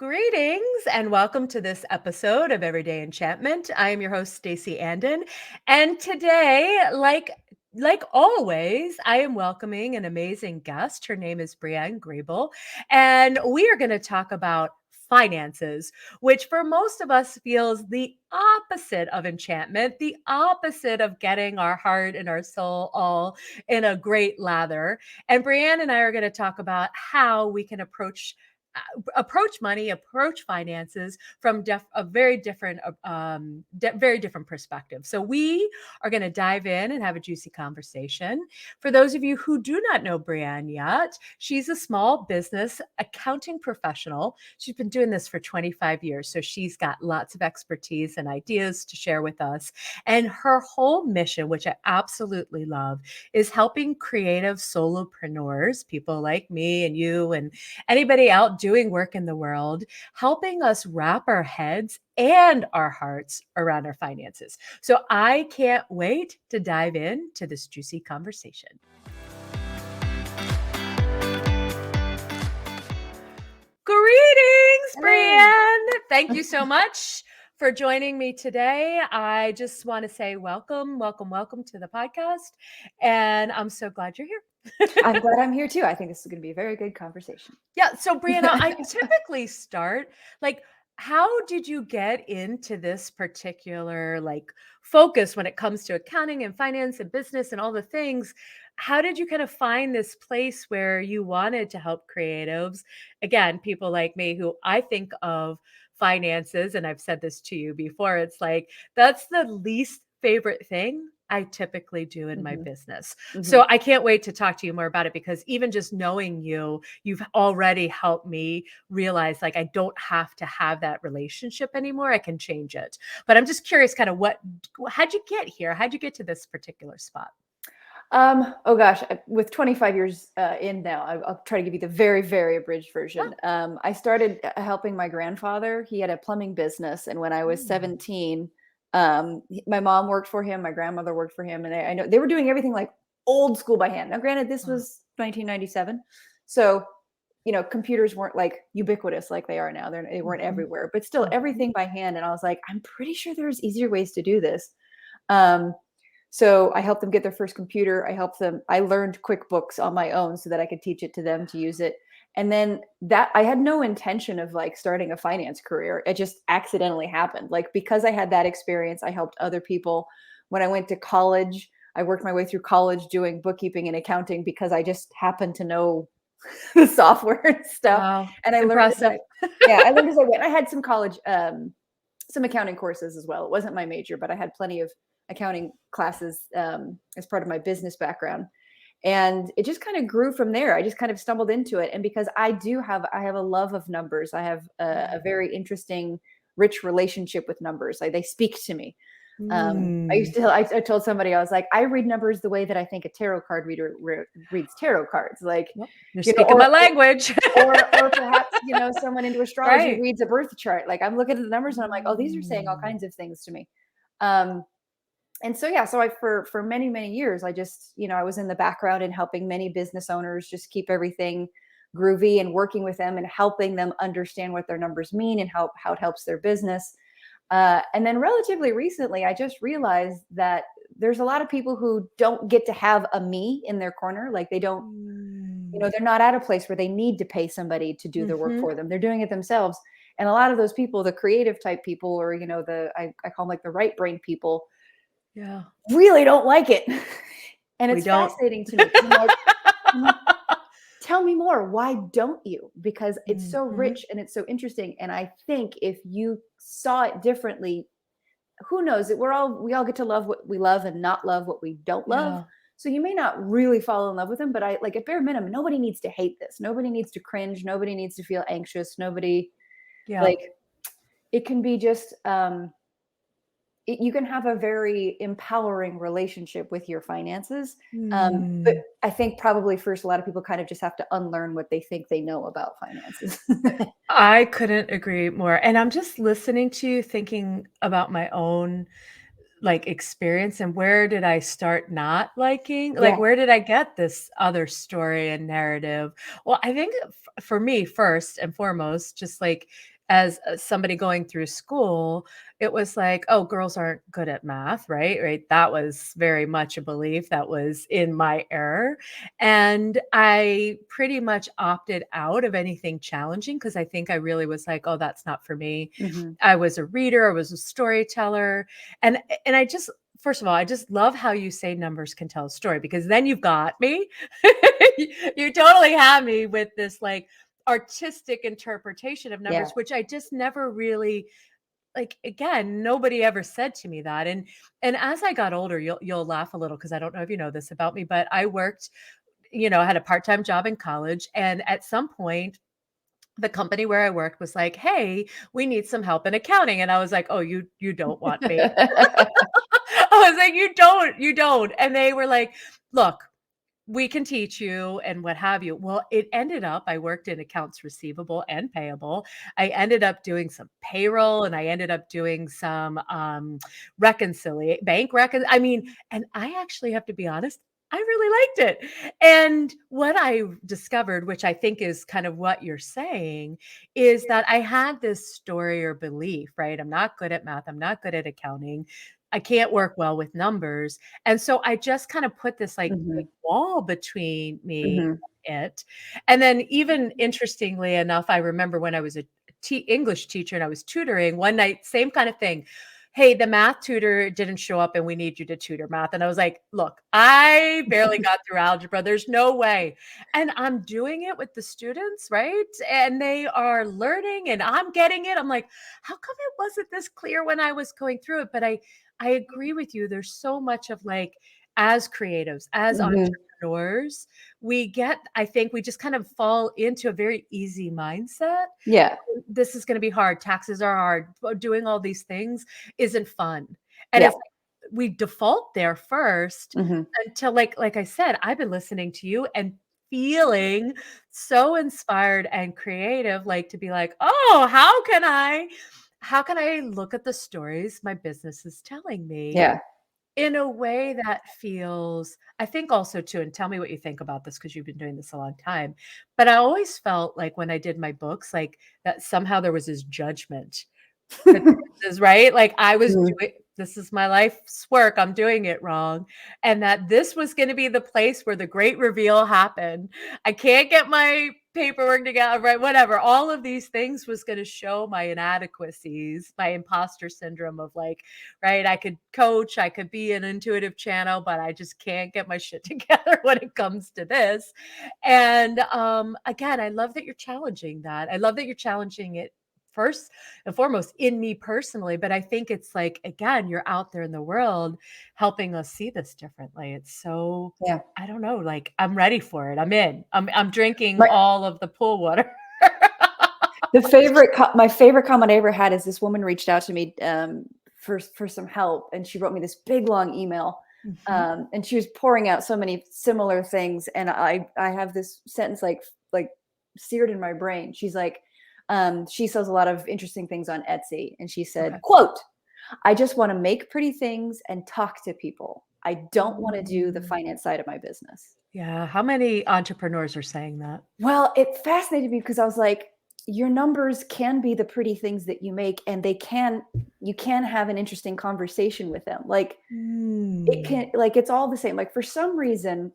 Greetings and welcome to this episode of Everyday Enchantment. I am your host, Stacey Andon, and today, like always, I am welcoming an amazing guest. Her name is Brianne Grebil, and we are going to talk about finances, which for most of us feels the opposite of enchantment, the opposite of getting our heart and our soul all in a great lather. And Brianne and I are going to talk about how we can approach money, approach finances from a very different perspective. So we are going to dive in and have a juicy conversation. For those of you who do not know Brianne yet, she's a small business accounting professional. She's been doing this for 25 years, so she's got lots of expertise and ideas to share with us. And her whole mission, which I absolutely love, is helping creative solopreneurs, people like me and you and anybody out doing work in the world, helping us wrap our heads and our hearts around our finances. So I can't wait to dive into this juicy conversation. Greetings, Brianne. Thank you so much for joining me today. I just want to say welcome to the podcast. And I'm so glad you're here. I'm glad I'm here too. I think this is going to be a very good conversation. Yeah. So, Brianna, I typically start how did you get into this particular focus when it comes to accounting and finance and business and all the things? How did you kind of find this place where you wanted to help creatives? Again, people like me who I think of finances, and I've said this to you before, it's like that's the least favorite thing I typically do in my business. So I can't wait to talk to you more about it, because even just knowing you've already helped me realize I don't have to have that relationship anymore. I can change it. But I'm just curious kind of how'd you get here? How'd you get to this particular spot? Oh gosh, with 25 years in now, I'll try to give you the very, very abridged version. I started helping my grandfather. He had a plumbing business. And when I was 17, my mom worked for him, my grandmother worked for him. And I know they were doing everything like old school by hand. Now, granted, this was 1997. So, computers weren't ubiquitous like they are now. They weren't everywhere, but still everything by hand. And I was like, I'm pretty sure there's easier ways to do this. So I helped them get their first computer. I learned QuickBooks on my own so that I could teach it to them to use it. And then I had no intention of starting a finance career. It just accidentally happened. Because I had that experience, I helped other people. When I went to college, I worked my way through college doing bookkeeping and accounting because I just happened to know the software and stuff. Wow. And I learned as I went. I had some college, some accounting courses as well. It wasn't my major, but I had plenty of accounting classes as part of my business background. And it just kind of grew from there. I just kind of stumbled into it. And because I have a love of numbers. I have a very interesting, rich relationship with numbers. They speak to me. I told somebody, I was like, I read numbers the way that I think a tarot card reader reads tarot cards. You're speaking my language. or perhaps, someone into astrology reads a birth chart. I'm looking at the numbers and I'm like, oh, these are saying all kinds of things to me. And so, for many, many years, I just, I was in the background and helping many business owners just keep everything groovy and working with them and helping them understand what their numbers mean and how it helps their business. And then relatively recently, I just realized that there's a lot of people who don't get to have a me in their corner. They don't, they're not at a place where they need to pay somebody to do their work for them. They're doing it themselves. And a lot of those people, the creative type people, or, I call them the right brain people, really don't like it. And it's fascinating to me. Tell me more. Why don't you? Because it's so rich and it's so interesting. And I think if you saw it differently, who knows? We all get to love what we love and not love what we don't love. So you may not really fall in love with them, but at bare minimum, nobody needs to hate this. Nobody needs to cringe. Nobody needs to feel anxious. Nobody it can be just, you can have a very empowering relationship with your finances. But I think probably first, a lot of people kind of just have to unlearn what they think they know about finances. I couldn't agree more. And I'm just listening to you, thinking about my own like experience, and where did I start not liking? Like, Yeah. where did I get this other story and narrative? Well, I think for me, first and foremost, just like as somebody going through school, it was like, oh, girls aren't good at math, right? Right. That was very much a belief that was in my era. And I pretty much opted out of anything challenging because I think I really was like, oh, that's not for me. Mhm. I was a reader, I was a storyteller. And I just, first of all, I just love how you say numbers can tell a story, because then you've got me. You totally have me with this like artistic interpretation of Yeah. numbers, which I just never really, like, again, nobody ever said to me that. And as I got older, you'll laugh a little because I don't know if you know this about me, but I worked, I had a part-time job in college, and at some point the company where I worked was like, "Hey, we need some help in accounting." And I was like, "Oh, you don't want me." I was like, you don't." And they were like, "Look, we can teach you and what have you." Well, it ended up I worked in accounts receivable and payable. I ended up doing some payroll, and I ended up doing some I mean, and I actually have to be honest, I really liked it. And what I discovered, which I think is kind of what you're saying, is that I had this story or belief, right? I'm not good at math, I'm not good at accounting. I can't work well with numbers. And so I just kind of put this like Mhm. wall between me Mhm. and it. And then, even interestingly enough, I remember when I was a English teacher and I was tutoring one night, same kind of thing. Hey, the math tutor didn't show up and we need you to tutor math. And I was like, look, I barely got through algebra. There's no way. And I'm doing it with the students, right? And they are learning and I'm getting it. I'm like, how come it wasn't this clear when I was going through it? But I agree with you. There's so much of like, as creatives, as Mhm. entrepreneurs, I think we just kind of fall into a very easy mindset. Yeah. This is going to be hard. Taxes are hard. Doing all these things isn't fun. And Yeah. it's like we default there first Mhm. until like I said, I've been listening to you and feeling so inspired and creative, like to be like, oh, how can I look at the stories my business is telling me Yeah. in a way that feels, I think also too, and tell me what you think about this because you've been doing this a long time, but I always felt like when I did my books, like that somehow there was this judgment that this is right. Like I was Mhm. doing, this is my life's work. I'm doing it wrong. And that this was going to be the place where the great reveal happened. I can't get my paperwork together, right? Whatever. All of these things was going to show my inadequacies, my imposter syndrome of like, right? I could coach, I could be an intuitive channel, but I just can't get my shit together when it comes to this. And again, I love that you're challenging that. I love that you're challenging it first and foremost in me personally, but I think it's like, again, you're out there in the world helping us see this differently. It's so, Yeah. I don't know, like I'm ready for it. I'm in. I'm drinking My all of the pool water. my favorite comment I ever had is this woman reached out to me for some help, and she wrote me this big long email, Mhm. and she was pouring out so many similar things, and I have this sentence like seared in my brain. She's like, she sells a lot of interesting things on Etsy, and she said, Okay. "quote I just want to make pretty things and talk to people. I don't want to do the Mm. finance side of my business." Yeah. How many entrepreneurs are saying that? Well, it fascinated me because I was like, your numbers can be the pretty things that you make, and you can have an interesting conversation with them. Like it Mm. can, like, it's all the same. Like for some reason,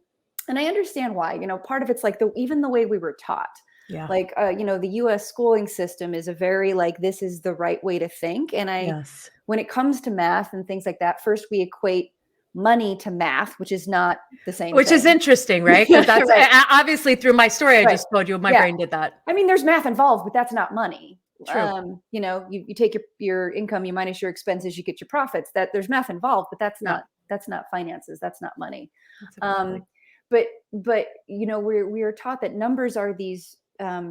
and I understand why, part of it's like even the way we were taught. Yeah. Like, the US schooling system is a very like, this is the right way to think. And Yes. when it comes to math and things like that, first we equate money to math, which is not the same Which is thing. interesting, right? Because that's Right. obviously through my story I Right. just told you, my Yeah. brain did that. I mean, there's math involved, but that's not money. True. You take your income, you minus your expenses, you get your profits. That there's math involved, but Yeah. that's not finances. That's not money. That's a good Um, point. but we are taught that numbers are these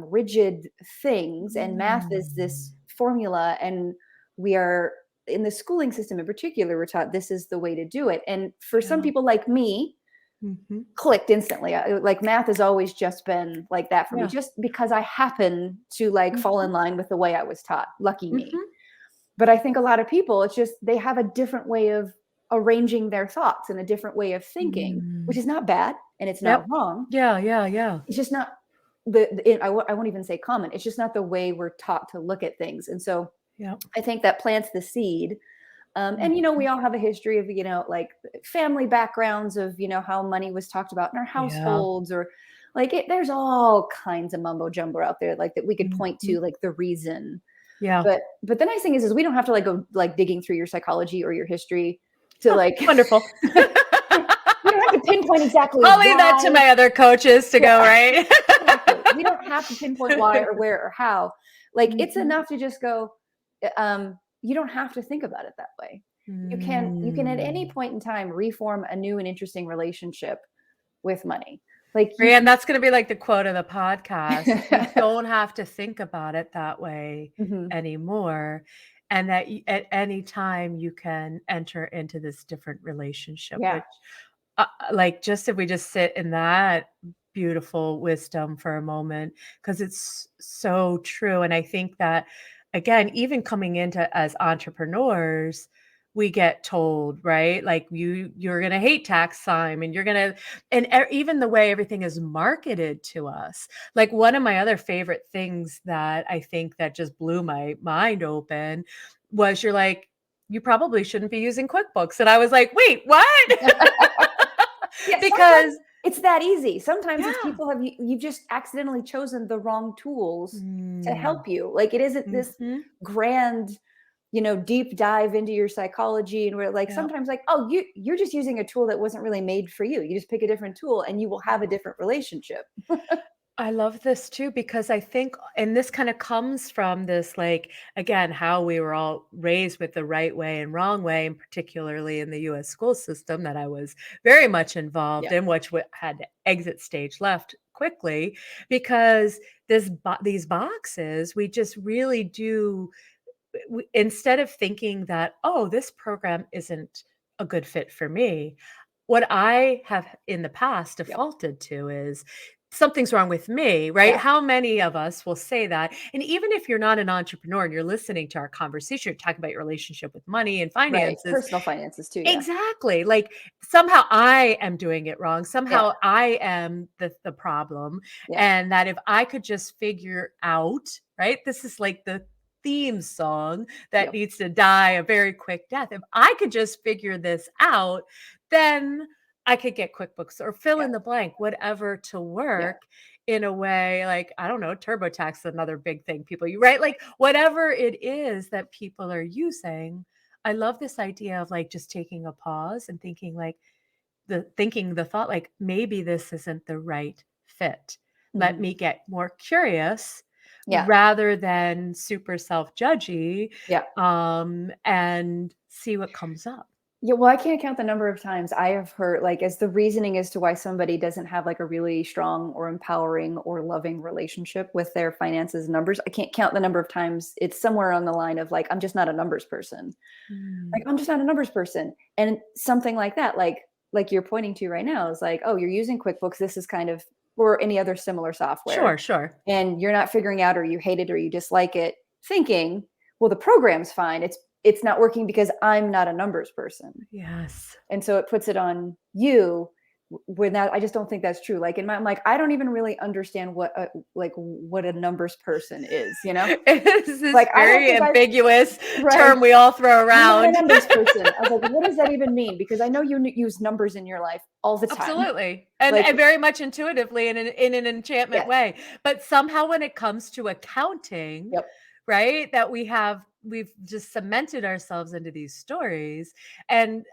rigid things, and math is Mm. this formula, and we are in the schooling system in particular. We're taught this is the way to do it, and for some Yeah. people like me, Mhm. clicked instantly. Like math has always just been like that for me, Yeah. just because I happen to like fall Mhm. in line with the way I was taught. Lucky me. Mhm. But I think a lot of people, it's just they have a different way of arranging their thoughts in a different way of thinking, which Mm. is not bad and it's not Yep. wrong. Yeah, yeah, yeah. It's just not I won't even say common. It's just not the way we're taught to look at things. And so Yep. I think that plants the seed. And we Mhm. all have a history of like family backgrounds of how money was talked about in our Yeah. households, or like there's all kinds of mumbo jumbo out there like that we could point Mhm. to, like the reason. Yeah. But the nice thing is we don't have to like go like digging through your psychology or your history to Oh, like wonderful. we don't have to pinpoint exactly I'll leave that to why. my other coaches to Yeah, go, right? exactly. We don't have to pinpoint why or where or how. Like it's Mhm. enough to just go, you don't have to think about it that way. You can at any Mm. point in time reform a new and interesting relationship with money. Like you Brianne, can. that's gonna be like the quote of the podcast. You don't have to think about it that way Mhm. anymore, and that at any time you can enter into this different relationship, Yeah. which, like, just if we just sit in that beautiful wisdom for a moment, because it's so true, and I think that, again, even coming into as entrepreneurs, we get told, right? Like, you're gonna hate tax time, and you're gonna and even the way everything is marketed to us. Like, one of my other favorite things that I think that just blew my mind open was you're like, "You probably shouldn't be using QuickBooks." And I was like, "Wait, what?" Yeah, sometimes Because it's that easy. Sometimes it's yeah. people you've just accidentally chosen the wrong tools to Mm. help you. Like it isn't this Mhm. grand, deep dive into your psychology, and we're like Yep. sometimes like, oh, you're just using a tool that wasn't really made for you. You just pick a different tool and you will have a different relationship. I love this too because I think and this kind of comes from this, like, again, how we were all raised with the right way and wrong way, and particularly in the US school system that I was very much involved Yeah. in, which had to exit stage left quickly because these boxes, we just really do instead of thinking that, oh, this program isn't a good fit for me, what I have in the past Yep. defaulted to is something's wrong with me, right? Yeah. How many of us will say that? And even if you're not an entrepreneur and you're listening to our conversation, you're talking about your relationship with money and Right. finances. Personal finances too. Yeah. Exactly. Like somehow I am doing it wrong. Yeah. Somehow I am the problem. Yeah. And that if I could just figure out, right? This is like the theme song that Yep. needs to die a very quick death. If I could just figure this out, then I could get QuickBooks or fill Yeah. in the blank, whatever to Yeah. work in a way like, I don't know, TurboTax, another big thing people you right? Like whatever it is that people are using. I love this idea of like just taking a pause and thinking like the thought like maybe this isn't the right fit. Let Mhm. me get more curious Yeah. rather than super self-judgy Yeah. and see what comes up. Yeah, well, I can't count the number of times I have heard, like, as the reasoning as to why somebody doesn't have like a really strong or empowering or loving relationship with their finances and numbers. I can't count the number of times it's somewhere on the line of like, I'm just not a numbers person. Mm. Like, I'm just not a numbers person. And something like that, like you're pointing to right now is like, oh, you're using QuickBooks. This is kind of, or any other similar software, Sure, sure. and you're not figuring out, or you hate it or you dislike it, thinking, well, the program's fine. It's not working because I'm not a numbers person. Yes. And so it puts it on you, when that I just don't think that's true. Like in my, I'm like, I don't even really understand what a numbers person is, It's this like I don't very think I ambiguous right. term we all throw I'm not a around. numbers person. I was like, what does that even mean? Because I know you use numbers in your life all the time. Absolutely. And Like, and very much intuitively in an enchantment yes. way. But somehow when it comes to accounting, Yep. right, that we've just cemented ourselves into these stories. And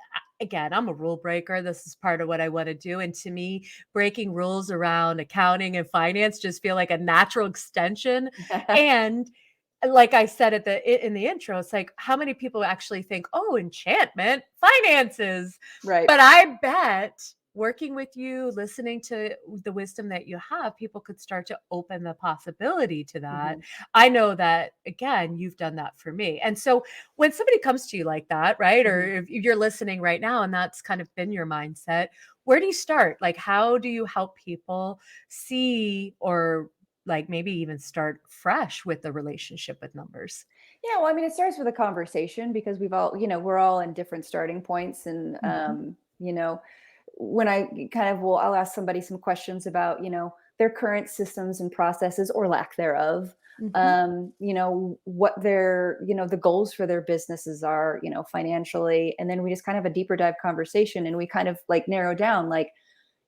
again, I'm a rule breaker. This is part of what I want to do. And to me, breaking rules around accounting and finance just feel like a natural extension. And like I said in the intro, it's like how many people actually think, oh, enchantment, finances. Right. But I bet working with you, listening to the wisdom that you have, people could start to open the possibility to that. Mhm. I know that, again, you've done that for me. And so when somebody comes to you like that, right? Or Mhm. if you're listening right now and that's kind of been your mindset, where do you start? Like, how do you help people see or like maybe even start fresh with the relationship with numbers? Yeah, well, I mean, it starts with a conversation because we've all, we're all in different starting points. And, Mhm, when I kind of I'll ask somebody some questions about, their current systems and processes or lack thereof, mhm, what their, the goals for their businesses are, financially. And then we just kind of have a deeper dive conversation and we kind of like narrow down, like,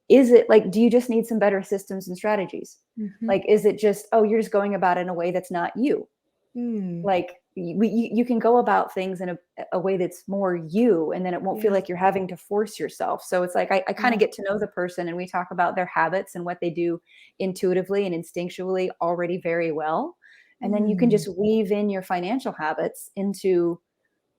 is it like, do you just need some better systems and strategies? mhm. Like, is it just, oh, you're just going about it in a way that's not you? Mm, Like, you can go about things in a way that's more you, and then it won't feel yeah, like you're having to force yourself. So it's like I kind yeah. of get to know the person and we talk about their habits and what they do intuitively and instinctually already very well. And then you can Mm. just weave in your financial habits into,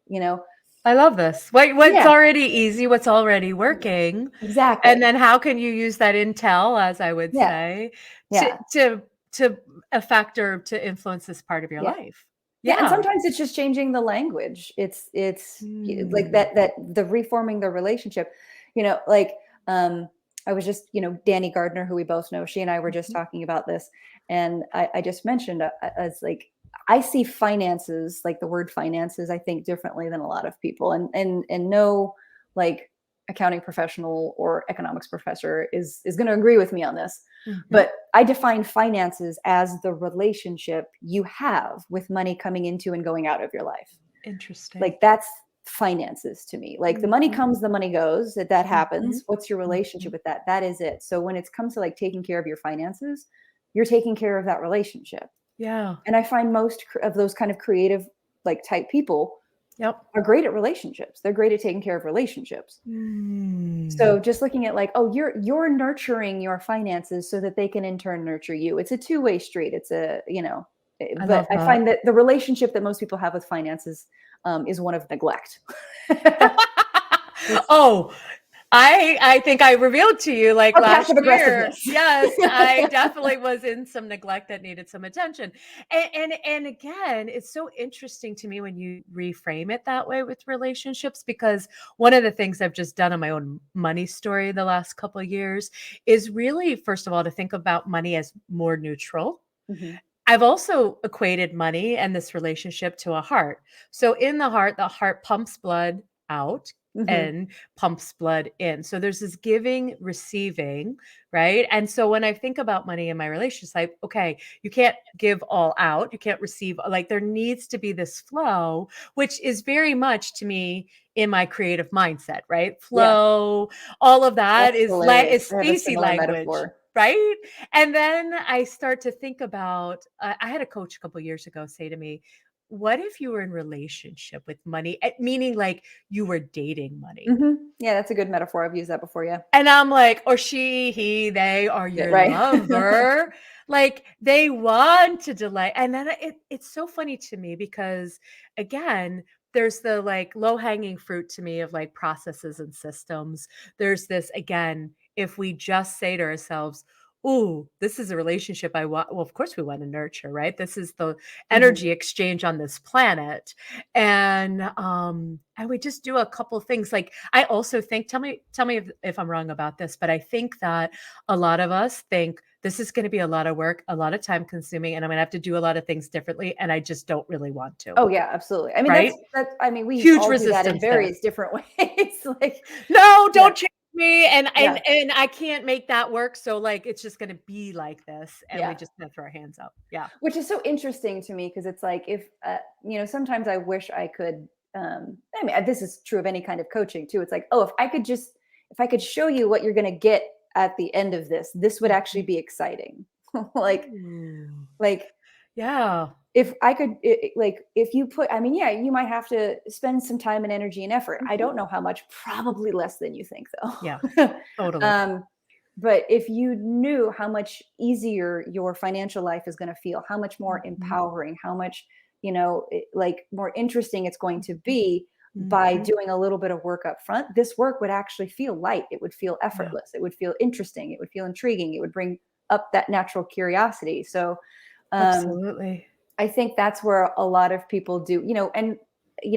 you know, I love this. What's yeah, already easy, what's already working, and exactly. then how can you use that intel, as I would Yeah, say, to yeah, to to affect or to influence this part of your yeah. life? Yeah, and Yeah. sometimes it's just changing the language. Like Mm. that the reforming the relationship. Like, um, I was just, Danny Gardner, who we both know, she and I were just Mhm. talking about this, and I just mentioned, as like, I see finances, like the word finances, I think differently than a lot of people, and no, like, accounting professional or economics professor is going to agree with me on this. Mhm. But I define finances as the relationship you have with money coming into and going out of your life. Interesting. Like, that's finances to me. Like, the money Mhm. comes, the money goes, that Mhm. happens. What's your relationship Mhm. with that? That is it. So when it comes to like taking care of your finances, you're taking care of that relationship. Yeah. And I find most of those kind of creative, like, type people Yep. are great at relationships. They're great at taking care of relationships. Mm. So just looking at like, oh, you're nurturing your finances so that they can in turn nurture you. It's a two-way street. It's I but love I that. find that the relationship that most people have with finances, is one of neglect. It's Oh, I think I revealed to you, like, or passive last year, aggressiveness. yes, I definitely was in some neglect that needed some attention. And again, it's so interesting to me when you reframe it that way with relationships, because one of the things I've just done on my own money story the last couple of years is really, first of all, to think about money as more neutral. Mhm. I've also equated money and this relationship to a heart. So in the heart pumps blood out Mhm. and pumps blood in. So there's this giving, receiving, right? And so when I think about money in my relationship, like, okay, you can't give all out, you can't receive, like, there needs to be this flow, which is very much to me in my creative mindset, right? Yeah, Flow, all of that that's is hilarious. is I have a Stacey similar language, metaphor. right? And then I start to think about, I had a coach a couple years ago say to me, "What if you were in relationship with money?" Meaning like you were dating money. Mhm. Yeah, that's a good metaphor. I've used that before, yeah. And I'm like, or she, he, they are Yeah, your right. lover. Like they want to delay. And then it's so funny to me because again, there's the like low hanging fruit to me of like processes and systems. There's this again, if we just say to ourselves, "Ooh, this is a relationship I want." Well, of course we want to nurture, right? This is the Mhm. energy exchange on this planet. And we just do a couple things. Like I also think, tell me if I'm wrong about this, but I think that a lot of us think this is going to be a lot of work, a lot of time consuming, and I'm going to have to do a lot of things differently. And I just don't really want to. Oh, yeah, absolutely. I mean, Right. I mean, we Huge all do that in resistance there. various different ways. Like, No, yeah, don't change me. And yeah, and and I can't make that work. So like it's just gonna be like this. And we yeah. just gonna throw our hands up. Yeah. Which is so interesting to me because it's like, if, sometimes I wish I could, I mean, this is true of any kind of coaching too. It's like, oh, if I could show you what you're going to get at the end of this would actually Mhm. be exciting. like, Ooh. like, Yeah. if I could, like, if you put, I mean, yeah, you might have to spend some time and energy and effort. I Mhm. don't know how much, probably less than you think Yeah. though. Totally. um, but if you knew how much easier your financial life is going to feel, how much more Mhm. empowering, how much, like, more interesting it's going to Mhm. be by Mhm. doing a little bit of work up front, this work would actually feel light. It would feel Yeah. effortless. It would feel interesting. It would feel intriguing. It would bring up that natural curiosity. So, um, Absolutely. I think that's where a lot of people do, and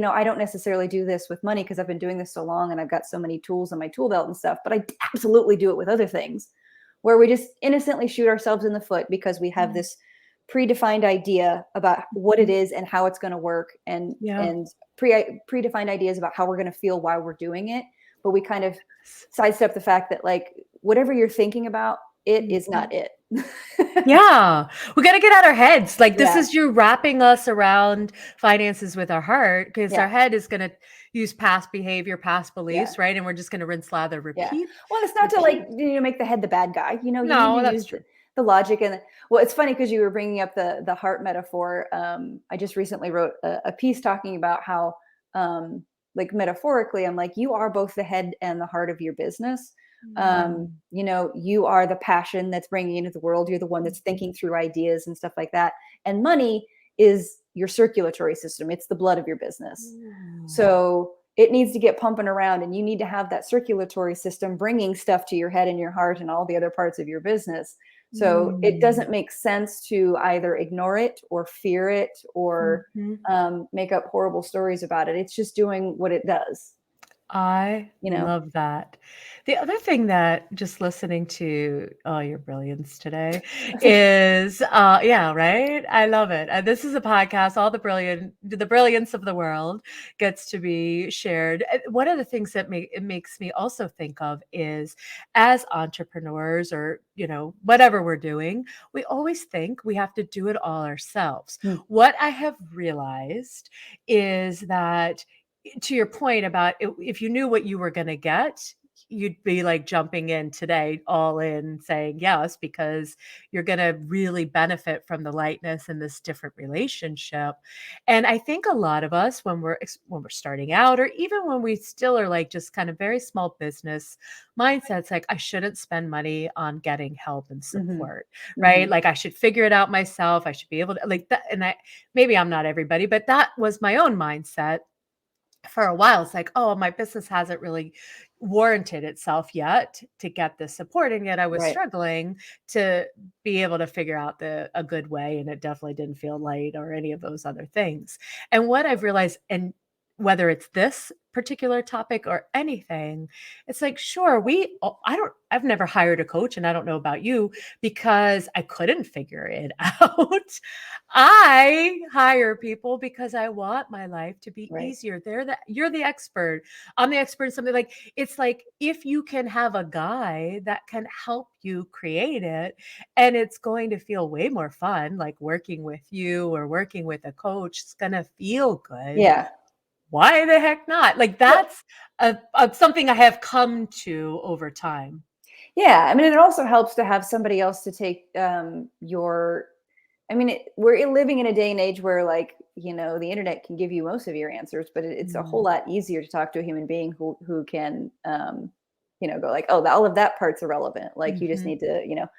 I don't necessarily do this with money because I've been doing this so long and I've got so many tools in my tool belt and stuff, but I absolutely do it with other things where we just innocently shoot ourselves in the foot because we have Mm. this predefined idea about what it Mhm. is and how it's going to work, and Yeah. and predefined ideas about how we're going to feel while we're doing it. But we kind of sidestep the fact that, like, whatever you're thinking about, it is Mhm. not it. Yeah, we gotta get out our heads. Like, this Yeah, is you wrapping us around finances with our heart, because yeah, our head is gonna use past behavior, past yeah. beliefs, right? And we're just gonna rinse, lather, Yeah. repeat, Well, it's not to, like, repeat. make the head the bad guy. You need to No, that's use true. the logic. And well, it's funny because you were bringing up the heart metaphor. I just recently wrote a piece talking about how, like, metaphorically, I'm like, you are both the head and the heart of your business. Mm. You are the passion that's bringing into the world. You're the one that's Mhm. thinking through ideas and stuff like that. And money is your circulatory system. It's the blood of your business. Ooh. So it needs to get pumping around, and you need to have that circulatory system bringing stuff to your head and your heart and all the other parts of your business. So it Mm. doesn't make sense to either ignore it or fear it or Mhm. make up horrible stories about it. It's just doing what it does, I you know? love that. The other thing that, just listening to all your brilliance today, is, yeah, right? I love it. This is a podcast, all the brilliance of the world gets to be shared. One of the things that it makes me also think of is, as entrepreneurs, or, whatever we're doing, we always think we have to do it all ourselves. Mm. What I have realized is that, to your point about, if you knew what you were gonna get, you'd be, like, jumping in today, all in, saying yes, because you're gonna really benefit from the lightness in this different relationship. And I think a lot of us, when we're starting out, or even when we still are, like, just kind of very small business mindsets, like, I shouldn't spend money on getting help and Mhm. support, right? Mhm. Like, I should figure it out myself. I should be able to, like, that. And maybe I'm not everybody, but that was my own mindset for a while. It's like, oh, my business hasn't really warranted itself yet to get this support. And yet I was Right. struggling to be able to figure out a good way. And it definitely didn't feel light or any of those other things. And what I've realized, and whether it's this particular topic or anything, it's like, sure, I've never hired a coach, and I don't know about you, because I couldn't figure it out. I hire people because I want my life to be Right. easier. You're the expert. I'm the expert in something. Like, it's like, if you can have a guy that can help you create it, and it's going to feel way more fun, like working with you or working with a coach, it's gonna feel good. Yeah. Why the heck not? Like, Well, that's something I have come to over time. yeah. I mean, it also helps to have somebody else to take your I mean, we're living in a day and age where, like, the internet can give you most of your answers, but it's a whole Mm, lot easier to talk to a human being who can, go like, oh, all of that part's irrelevant. Like, you just mhm. need to,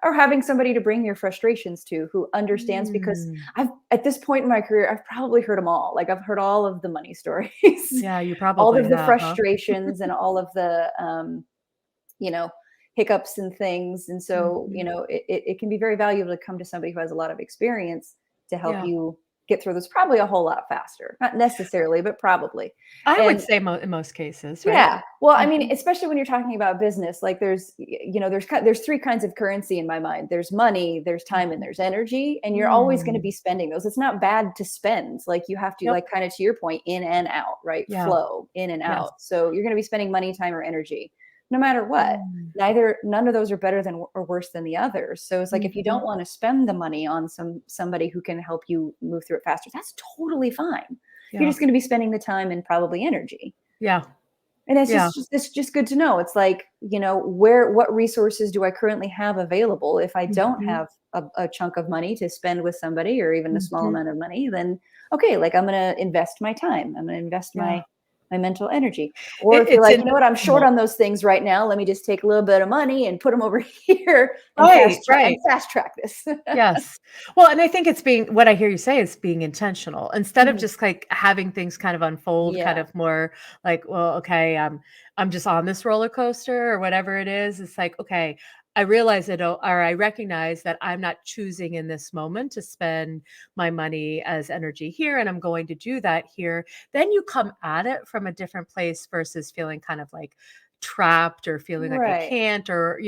or having somebody to bring your frustrations to who understands, because Mm. I've at this point in my career, I've probably heard them all. Like, I've heard all of the money stories, Yeah, you all probably of the have, huh? frustrations, and all of the, you know, hiccups and things. And so, Mhm. it can be very valuable to come to somebody who has a lot of experience to help Yeah. you get through this probably a whole lot faster. Not necessarily, but probably. I would And say in most cases, right? yeah, well, I mean, Mhm. especially when you're talking about business, like, there's three kinds of currency in my mind. There's money, there's time, and Mhm. there's energy, and you're always going to Mm. be spending those. It's not bad to spend. Like, you have to, Yep. like, kind of to your point, in and out, right? Yeah. Flow in and Yes. out. So you're going to be spending money, time, or energy, no matter what. Mm. None of those are better than or worse than the others. So it's like, if you don't Mhm. want to spend the money on somebody who can help you move through it faster, that's totally fine. You're Yeah. just going to be spending the time and probably energy. Yeah. And Yeah. it's just good to know. It's like, what resources do I currently have available? If I don't Mhm. have a chunk of money to spend with somebody, or even a small Mhm. amount of money, then okay, like, I'm going to invest my time. I'm going to invest Yeah. my mental energy. Or if you're It's like, you know what, I'm short intentional. on those things right now. Let me just take a little bit of money and put them over here and Right, right. fast track this. Yes. Well, and I think it's being what I hear you say is being intentional, instead of Mhm. just, like, having things kind of unfold kind Yeah. of more like, well, okay, I'm just on this roller coaster or whatever it is. It's like, okay, I realize it, or I recognize that I'm not choosing in this moment to spend my money as energy here, and I'm going to do that here. Then you come at it from a different place versus feeling kind of like trapped or feeling like I Right. can't, or,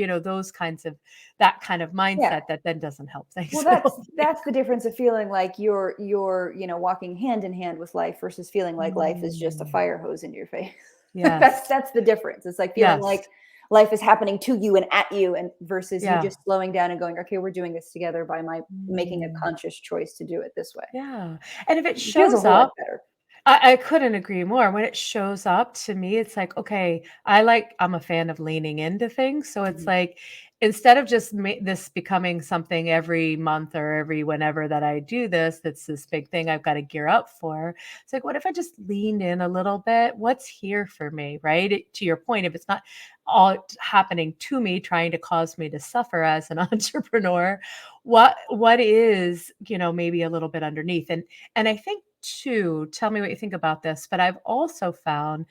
that kind of Yeah. mindset that then doesn't help Well, things, I that's don't think. that's the difference of feeling like you're, walking hand in hand with life versus feeling like life is just a Mm. fire hose in your face. That's Yes. that's the difference. It's like feeling Yes. like life is happening to you and at you, and versus you Yeah. just slowing down and going, "Okay, we're doing this together by my making a Mm. conscious choice to do it this way." Yeah. And if it It feels a shows whole lot up, better. I couldn't agree more. When it shows up to me, it's like, okay, I'm a fan of leaning into things. So it's Mhm. like, instead of just this becoming something every month or every whenever that I do this, that's this big thing I've got to gear up for. It's like, what if I just leaned in a little bit? What's here for me, right? To your point, if it's not all happening to me, trying to cause me to suffer as an entrepreneur, what is, maybe a little bit underneath? And I think too, tell me what you think about this, but I've also found,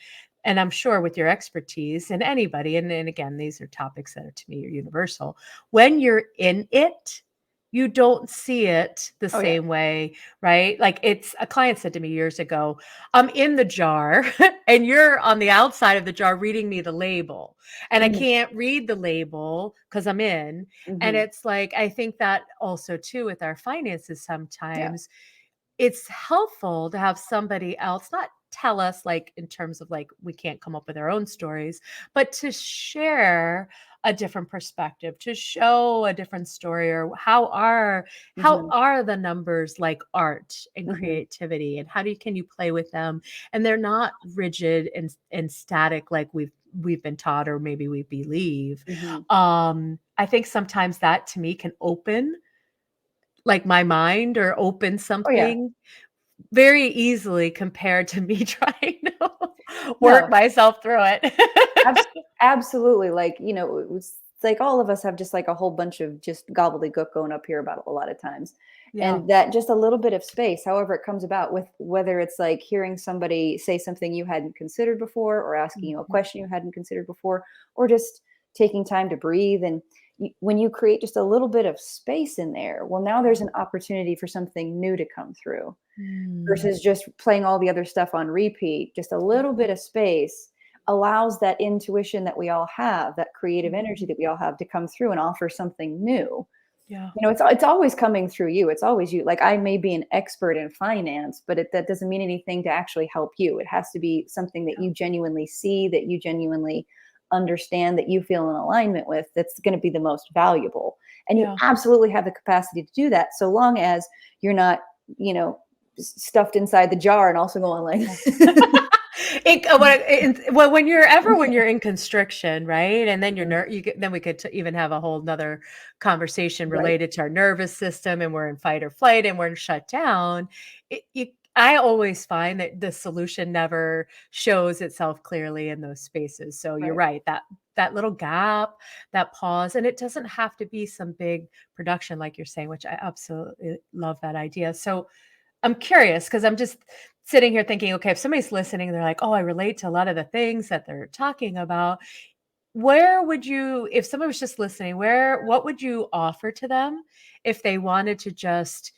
and I'm sure with your expertise and anybody, and again, these are topics that are to me are universal. When you're in it, you don't see it the Oh, yeah. same way, right? Like, it's a client said to me years ago, I'm in the jar and you're on the outside of the jar reading me the label. And I Mhm. can't read the label because I'm in. And Mhm. it's like, I think that also too with our finances Yeah. sometimes it's helpful to have somebody else not tell us, like, in terms of, like, we can't come up with our own stories, but to share a different perspective, to show a different story, or how Mhm. are the numbers like art and Mhm. creativity, and can you play with them, and they're not rigid and static like we've been taught or maybe we believe. Mhm. I think sometimes that to me can open, like, my mind, or open Oh, yeah. something very easily compared to me trying to work No. myself through it. Abs Absolutely, like, it was like all of us have just, like, a whole bunch of just gobbledygook going up here about a lot of times, Yeah. and that just a little bit of space, however it comes about, with whether it's, like, hearing somebody say something you hadn't considered before, or asking you a Mhm. question you hadn't considered before, or just taking time to breathe, and when you create just a little bit of space in there, well, now there's an opportunity for something new to come through. Mm. Versus just playing all the other stuff on repeat, just a little bit of space allows that intuition that we all have, that creative energy Mhm. that we all have to come through and offer something new. Yeah. It's always coming through you. It's always you. Like, I may be an expert in finance, but that doesn't mean anything to actually help you. It has to be something that Yeah. you genuinely see, that you genuinely understand, that you feel in alignment with, that's going to be the most valuable. And you Yeah. absolutely have the capacity to do that, so long as you're not, you know, stuffed inside the jar and also going like, Yeah. When you're in constriction, right? And then then we could even have a whole nother conversation right, related to our nervous system, and we're in fight or flight and we're shut down. I always find that the solution never shows itself clearly in those spaces. So you're right. right, that little gap, that pause, and it doesn't have to be some big production like you're saying, which I absolutely love that idea. So I'm curious because I'm just sitting here thinking, okay, if somebody's listening, they're like, oh, I relate to a lot of the things that they're talking about. Where would you, if someone was just listening, what would you offer to them if they wanted to just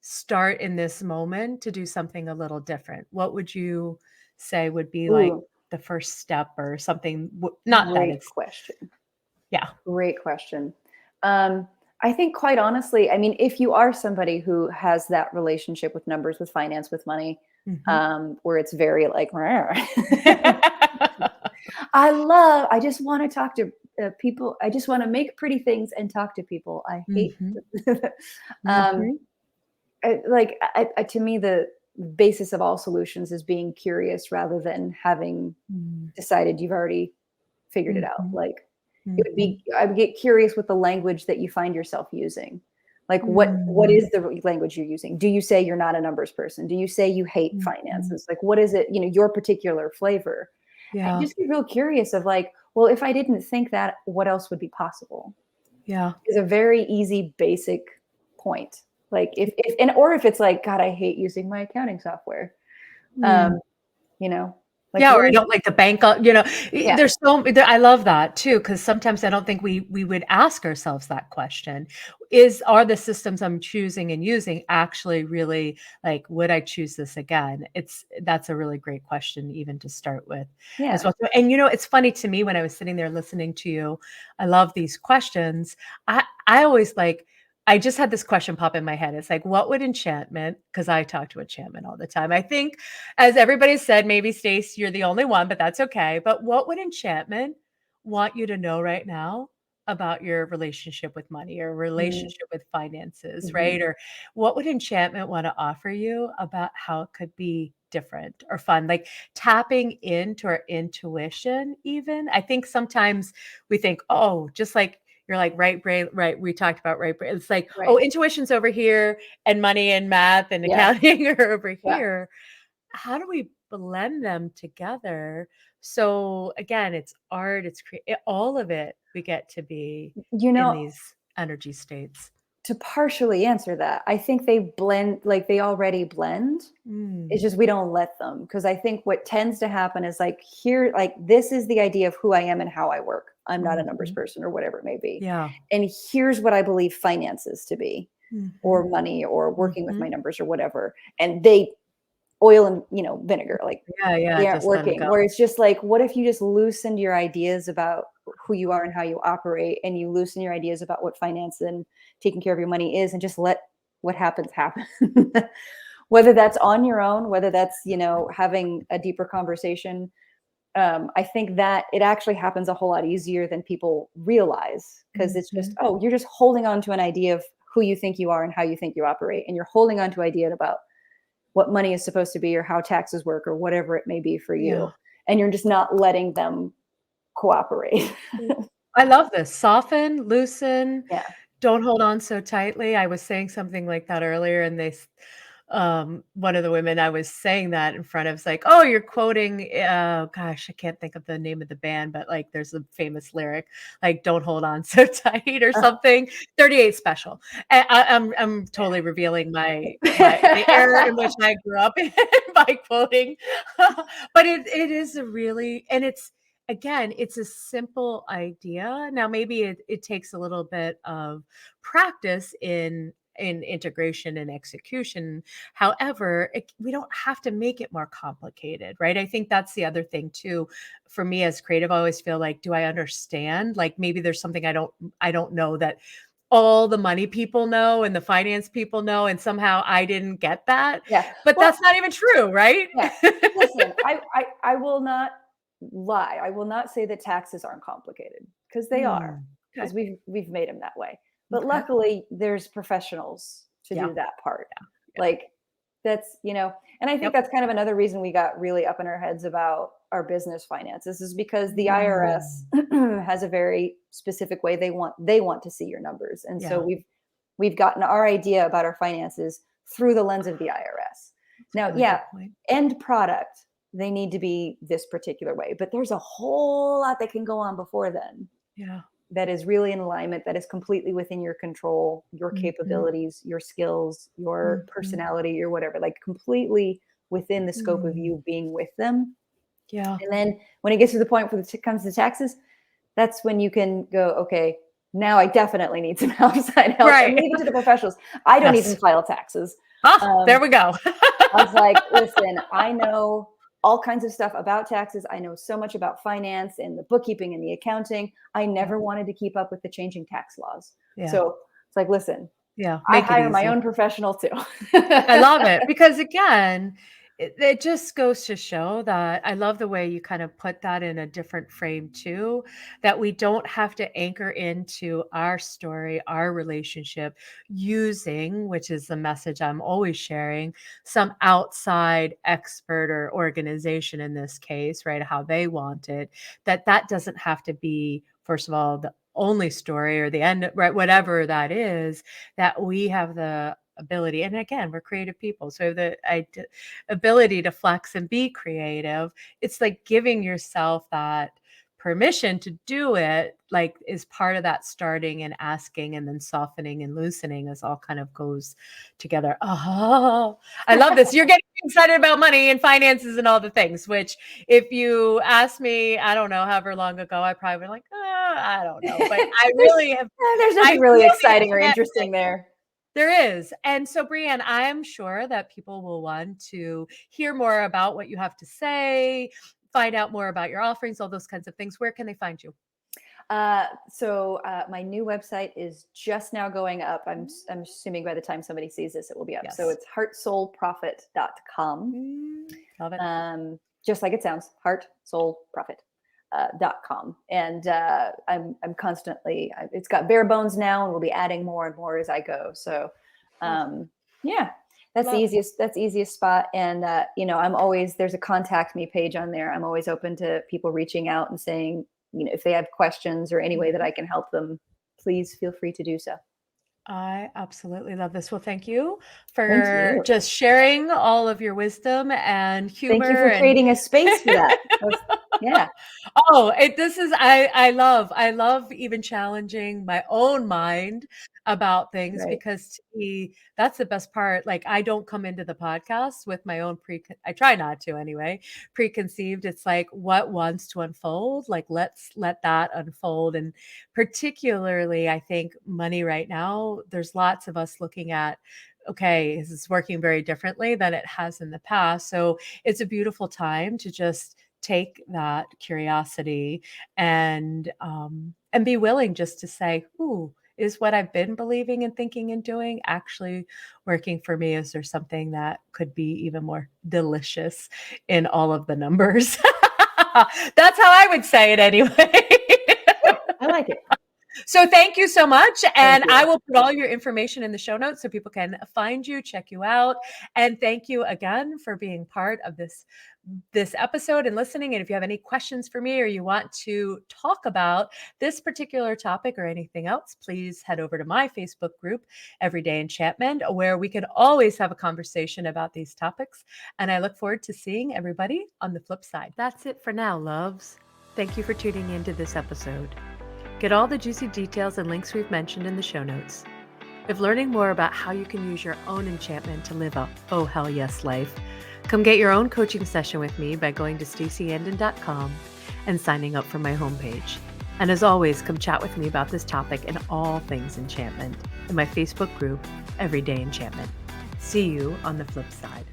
start in this moment to do something a little different? What would you say would be like Ooh, the first step or something? Not that great it's, question. yeah. Great question. Um, I think, quite honestly, I mean, if you are somebody who has that relationship with numbers, with finance, with money, Mhm. where it's very like, I just want to talk to people. I just want to make pretty things and talk to people. I hate, Mhm. um, Mhm. to me, the basis of all solutions is being curious rather than having Mm. decided you've already figured it out. Mhm. Like, Mhm. I would get curious with the language that you find yourself using. Like, what Mm. is the language you're using? Do you say you're not a numbers person? Do you say you hate Mhm. finances? Like, what is it, your particular flavor? And Yeah. just get real curious of, like, well, if I didn't think that, what else would be possible? Yeah. Is a very easy, basic point. Like, or if it's like, God, I hate using my accounting software. Mm. Um, you know, Like, Yeah, what or I is don't like the bank, yeah, there's I love that too, because sometimes I don't think we would ask ourselves that question. Are the systems I'm choosing and using actually really like, would I choose this again? That's a really great question even to start with as yeah. well. And it's funny to me when I was sitting there listening to you, I love these questions. I always like I just had this question pop in my head. It's like, what would enchantment, because I talk to enchantment all the time. I think as everybody said, maybe Stace, you're the only one, but that's okay. But what would enchantment want you to know right now about your relationship with money or Mm, relationship with finances, mhm. right? Or what would enchantment want to offer you about how it could be different or fun? Like tapping into our intuition, even. I think sometimes we think, oh, just like you're like right brain, right. We talked about right brain. It's like, Right. oh, intuition's over here and money and math and Yeah, accounting are over yeah. here. How do we blend them together? So again, it's art, all of it we get to be You in know, these energy states. to partially answer that, I think they blend, like, they already blend. It's Mm, just we don't let them, because I think what tends to happen is, like, here, like, this is the idea of who I am and how I work. I'm not a numbers mhm. person or whatever it may be. Yeah. And here's what I believe finance is to be, Mhm, or money, or working with my mhm. numbers or whatever. And they oil and, vinegar, like, Yeah, yeah, they aren't just let them working. go. Where it's just like, what if you just loosened your ideas about who you are and how you operate, and you loosen your ideas about what finance and taking care of your money is, and just let what happens happen. Whether that's on your own, whether that's, having a deeper conversation. I think that it actually happens a whole lot easier than people realize, because it's just, Mhm. oh, you're just holding on to an idea of who you think you are and how you think you operate. And you're holding on to idea about what money is supposed to be, or how taxes work, or whatever it may be for Yeah. you. And you're just not letting them cooperate. I love this. Soften, loosen, Yeah. don't hold on so tightly. I was saying something like that earlier, and one of the women I was saying that in front of was like, "Oh, you're quoting, gosh, I can't think of the name of the band, but like there's a famous lyric, like "Don't hold on so tight" or something. 38 Special. And I'm totally revealing the era in which I grew up in by quoting, but it is a really, and it's again, it's a simple idea. Now, maybe it takes a little bit of practice in integration and execution. However, we don't have to make it more complicated, right? I think that's the other thing too. For me as creative, I always feel like, do I understand? Like maybe there's something I don't know that all the money people know and the finance people know, and somehow I didn't get that. Yeah. But Well, that's not even true, right? yeah. Listen, I will not lie. I will not say that taxes aren't complicated, because they are, Mm, because okay. we've made them that way. But Okay. luckily, there's professionals to Yeah. do that part. Yeah. Like, that's, and I think Yep. that's kind of another reason we got really up in our heads about our business finances, is because the IRS Mm, has a very specific way they want to see your numbers. And so yeah. we've gotten our idea about our finances through the lens of the IRS. That's a Now, really yeah, good point. end product, they need to be this particular way, but there's a whole lot that can go on before then, Yeah. that is really in alignment, that is completely within your control, your Mhm. capabilities, your skills, your Mhm. personality, your whatever, like completely within the scope of Mm. you being with them. Yeah. And then when it gets to the point where it comes to taxes, that's when you can go, okay, now I definitely need some outside help, and Right. leave it to the professionals. I don't even Yes. file taxes. Ah, there Um, we go. I was like, listen, I know all kinds of stuff about taxes. I know so much about finance and the bookkeeping and the accounting. I Yep. never wanted to keep up with the changing tax laws. Yeah. So it's like, listen, Yeah. I Make it hire my easy. own professional too. I love it because again, it just goes to show that I love the way you kind of put that in a different frame too, that we don't have to anchor into our story, our relationship using, which is the message I'm always sharing, some outside expert or organization in this case, right? How they want it, that doesn't have to be, first of all, the only story or the end, right? Whatever that is, that we have the ability, and again, we're creative people, so the ability to flex and be creative. It's like giving yourself that permission to do it, like is part of that starting and asking and then softening and loosening, as all kind of goes together. Oh, I love this. You're getting me excited about money and finances and all the things, which if you asked me, I don't know, however long ago, I probably like, I don't know. But I really have, there's I nothing really feel the exciting or internet. interesting there. There is. And so, Brianne, I am sure that people will want to hear more about what you have to say, find out more about your offerings, all those kinds of things. Where can they find you? So my new website is just now going up. I'm assuming by the time somebody sees this, it will be up. Yes. So it's heartsoulprofit.com. Love it. Just like it sounds, heartsoulprofit.com. And I'm constantly, it's got bare bones now, and we'll be adding more and more as I go. So yeah, that's the easiest spot. And I'm always, there's a contact me page on there. I'm always open to people reaching out and saying, if they have questions or any way that I can help them, please feel free to do so. I absolutely love this. Well, thank you for just sharing all of your wisdom and humor. Thank you for creating a space for that. Yeah. Oh, I love even challenging my own mind about things, because to me, that's the best part. Like, I don't come into the podcast with my own I try not to anyway, preconceived. It's like, what wants to unfold? Like, let's let that unfold. And particularly, I think money right now, there's lots of us looking at, okay, this is working very differently than it has in the past. So it's a beautiful time to just take that curiosity and be willing just to say, ooh, is what I've been believing and thinking and doing actually working for me? Is there something that could be even more delicious in all of the numbers? That's how I would say it anyway. I like it. So thank you so much. And I will put all your information in the show notes so people can find you, check you out. And thank you again for being part of this episode and listening. And if you have any questions for me, or you want to talk about this particular topic or anything else, please head over to my Facebook group, Everyday Enchantment, where we can always have a conversation about these topics. And I look forward to seeing everybody on the flip side. That's it for now, loves. Thank you for tuning into this episode. Get all the juicy details and links we've mentioned in the show notes. If learning more about how you can use your own enchantment to live a oh hell yes life, come get your own coaching session with me by going to staceyandon.com and signing up for my homepage. And as always, come chat with me about this topic and all things enchantment in my Facebook group, Everyday Enchantment. See you on the flip side.